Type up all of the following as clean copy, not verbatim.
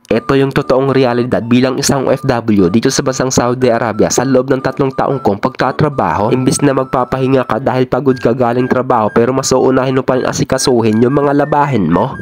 Ito yung totoong realidad bilang isang OFW dito sa bansang Saudi Arabia sa loob ng 3 taong kong pagtatrabaho. Imbis na magpapahinga ka dahil pagod ka galing trabaho pero mas uunahin mo pa rin asikasuhin yung mga labahin mo.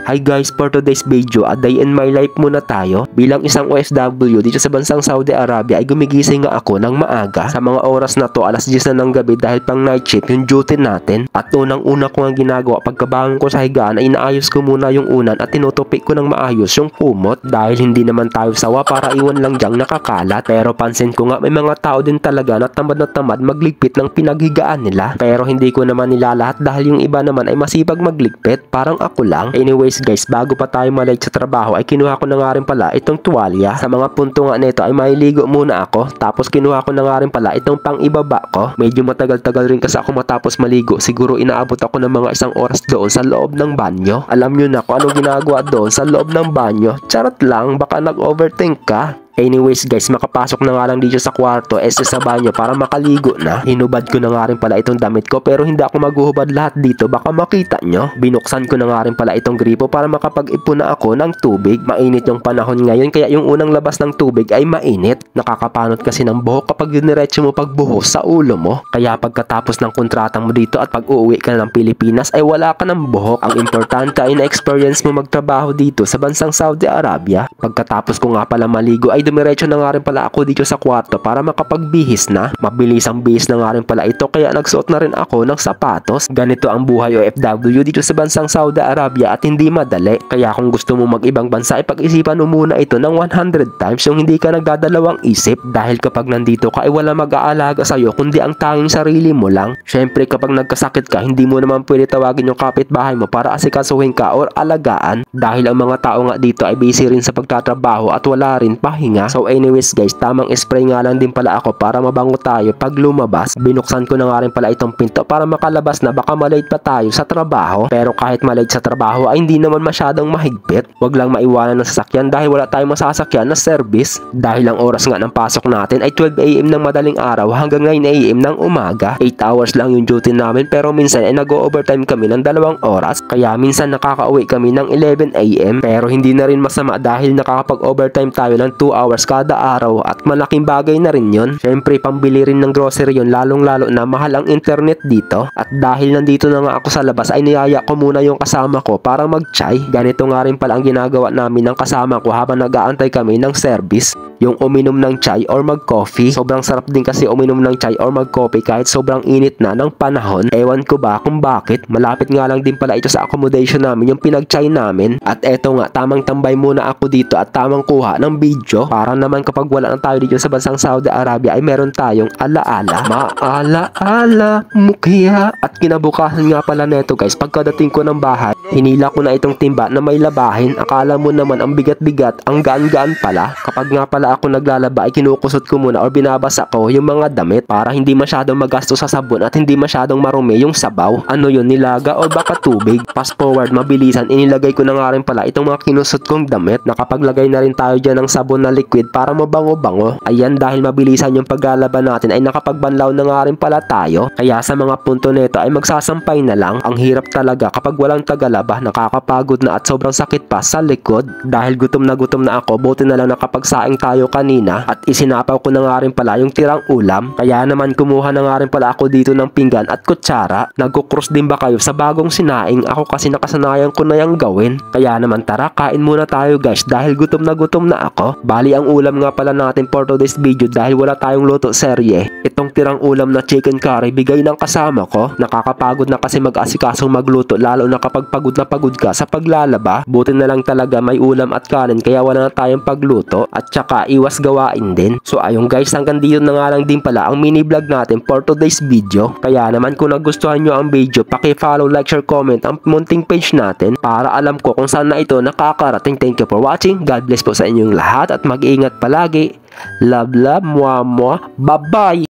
Hi guys, for today's video, a day in my life muna tayo. Bilang isang OFW dito sa bansang Saudi Arabia ay gumigising nga ako ng maaga. Sa mga oras na to, alas 10 na ng gabi dahil pang night shift yung duty natin. At unang-una ko nga ginagawa pagkabangon ko sa higaan ay inaayos ko muna yung unan at tinutupik ko ng maayos yung kumot. Dahil hindi naman tayo sawa para iwan lang dyang nakakalat. Pero pansin ko nga may mga tao din talaga na tamad magligpit ng pinaghigaan nila. Pero hindi ko naman nilalahat dahil yung iba naman ay masipag magligpit, parang ako lang. Anyways guys, bago pa tayo malate sa trabaho ay kinuha ko na nga rin pala itong tuwalya. Sa mga punto nga nito ay mailigo muna ako, tapos kinuha ko na nga rin pala itong pang ibaba ko. Medyo matagal-tagal rin kasi ako matapos maligo, siguro inaabot ako ng mga 1 oras doon sa loob ng banyo. Alam nyo na kung anong ginagawa doon sa loob ng banyo? Charot lang, baka nag-overthink ka. Anyways guys, makapasok na nga lang dito sa kwarto sa banyo para makaligo na. Hinubad ko na nga rin pala itong damit ko pero hindi ako maghuhubad lahat dito, baka makita nyo. Binuksan ko na nga rin pala itong gripo para makapag-ipon na ako ng tubig. Mainit yung panahon ngayon kaya yung unang labas ng tubig ay mainit. Nakakapanot kasi ng buhok kapag diniretso mo pagbuhos sa ulo mo. Kaya pagkatapos ng kontrata mo dito at pag uuwi ka ng Pilipinas ay wala ka ng buhok. Ang importante ay na-experience mo magtrabaho dito sa bansang Saudi Arabia. Pagkatapos ko nga pala maligo ay dumiretso na nga rin pala ako dito sa kwarto para makapagbihis na. Mabilis ang bihis na nga rin pala ito kaya nagsuot na rin ako ng sapatos. Ganito ang buhay OFW dito sa bansang Saudi Arabia at hindi madali. Kaya kung gusto mo mag-ibang bansa ay pag-isipan mo muna ito ng 100 times yung hindi ka nagdadalawang isip. Dahil kapag nandito ka ay wala mag-aalaga sa'yo kundi ang tanging sarili mo lang. Syempre kapag nagkasakit ka hindi mo naman pwede tawagin yung kapitbahay mo para asikasuhin ka or alagaan. Dahil ang mga tao nga dito ay busy rin sa pagtatrabaho at wala rin pahinga. So anyways guys, tamang spray nga lang din pala ako para mabango tayo pag lumabas. Binuksan ko na nga rin pala itong pinto para makalabas na, baka malate pa tayo sa trabaho. Pero kahit malate sa trabaho ay hindi naman masyadong mahigpit. Wag lang maiwanan ng sasakyan dahil wala tayong masasakyan na service. Dahil ang oras nga ng pasok natin ay 12 AM ng madaling araw hanggang 9 AM ng umaga. 8 hours lang yung duty namin pero minsan ay nag-overtime kami ng 2 oras. Kaya minsan nakakauwi kami ng 11 AM. Pero hindi na rin masama dahil nakakapag-overtime tayo ng 2 hours kada araw at malaking bagay na rin yun. Syempre pambili rin ng grocery yun, lalong lalo na mahal ang internet dito. At dahil nandito na nga ako sa labas ay niyaya ko muna yung kasama ko para mag-chai. Ganito nga rin pala ang ginagawa namin ng kasama ko habang nag-aantay kami ng service. Yung uminom ng chai or mag-coffee. Sobrang sarap din kasi uminom ng chai or mag-coffee kahit sobrang init na ng panahon. Ewan ko ba kung bakit. Malapit nga lang din pala ito sa accommodation namin yung pinag-chai namin. At eto nga, tamang tambay muna ako dito at tamang kuha ng video. Para naman kapag wala na tayo dito sa bansang Saudi Arabia ay meron tayong alaala. Maalaala mukhiya. At kinabukasan nga pala neto guys, pagkadating ko ng bahay, hinila ko na itong timba na may labahin. Akala mo naman ang bigat-bigat, ang gaan-gaan pala. Kapag nga pala ako naglalaba ay kinukusot ko muna or binabasa ko yung mga damit para hindi masyadong magastos sa sabon at hindi masyadong marumi yung sabaw. Ano yun, nilaga o baka tubig? Fast forward, mabilisan, inilagay ko na nga rin pala itong mga kinusot kong damit. Nakapaglagay na rin tayo dyan ng sabon na liquid para mabango-bango. Ayan, dahil mabilisan yung paglalaban natin ay nakapagbanlaw na nga rin pala tayo. Kaya sa mga punto nito ay magsasampay na lang. Ang hirap talaga kapag walang tagalaba, nakakapagod na at sobrang sakit pa sa likod. Dahil gutom na ako, buti na lang nakapagsaing tayo kanina at isinapaw ko na nga rin pala yung tirang ulam. Kaya naman kumuha na nga rin pala ako dito ng pinggan at kutsara. Nagkukross din ba kayo sa bagong sinaing? Ako kasi nakasanayan ko na yung gawin. Kaya naman tara, kain muna tayo guys dahil gutom na ako. Bali ang ulam nga pala natin for today's video dahil wala tayong luto serye. Itong tirang ulam na chicken curry bigay ng kasama ko. Nakakapagod na kasi mag-asikasong magluto lalo na kapag pagod na pagod ka sa paglalaba. Buti na lang talaga may ulam at kanin kaya wala na tayong pagluto at saka iwas gawain din. So ayun guys, hanggang dito na nga lang din pala ang mini vlog natin for today's video. Kaya naman kung nagustuhan nyo ang video, paki-follow, like, share, comment ang munting page natin para alam ko kung saan na ito nakakarating. Thank you for watching. God bless po sa inyong lahat at mag-iingat palagi. Love, love, mwah, mwah. Bye-bye!